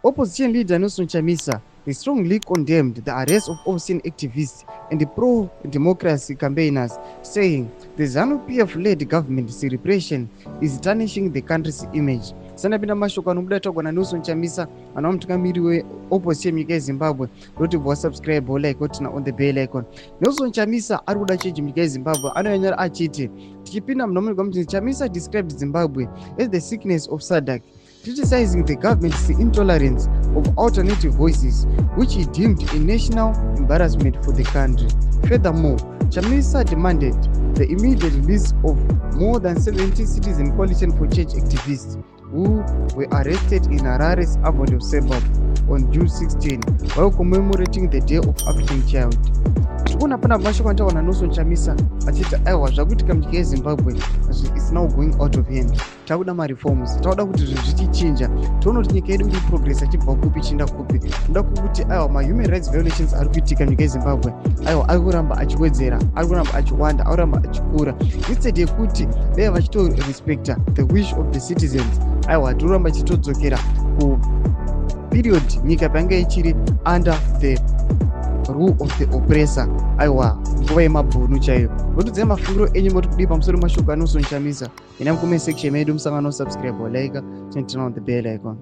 Opposition leader Nelson Chamisa strongly condemned the arrest of opposition activists and the pro-democracy campaigners, saying the ZANU-PF-led government's repression is tarnishing the country's image. Sanapinda mashoko anobuda tagwa naNelson Chamisa ana mutungamiri weopposition munyika yeZimbabwe roti bva subscribe like otina on the bell icon. Nelson Chamisa ari kuda change munyika yeZimbabwe. Anonyanya achiti tichipinda munomuri kwamuti Chamisa described Zimbabwe as the sickness of SADC, criticizing the government's intolerance of alternative voices, which he deemed a national embarrassment for the country. Furthermore, Chamisa demanded the immediate release of more than 70 Citizen Coalition for Change activists who were arrested in Harare's Avodo suburb on June 16 while commemorating the Day of African Child. Tikuona pana mashoko antaona Nelson Chamisa achiti aiwa zvakuitika munyika yeZimbabwe is now going out of hand. Takuda reforms, takuda kuti zvinhu zvichichinja. Toona kuti nyika yedu iri progress achibva kupi chienda kupi. Toda kuti aiwa human rights violations ari kuitika munyika yeZimbabwe aiwa ari kuramba achiwedzera, ari kuramba achiwanda, ari kuramba achikura. Instead yekuti dai vachito respecta the wish of the citizens, aiwa toramba chitodzokera ku period nyika panga ichiri under the rule of the oppressor. Aiwa nguva yemabhunu chaiyo. Votudzai mafungiro enyu moti kudii pamusoro mashoko aNelson Chamisa. Ina mucomment section medu musangano subscribe like turn on the bell icon.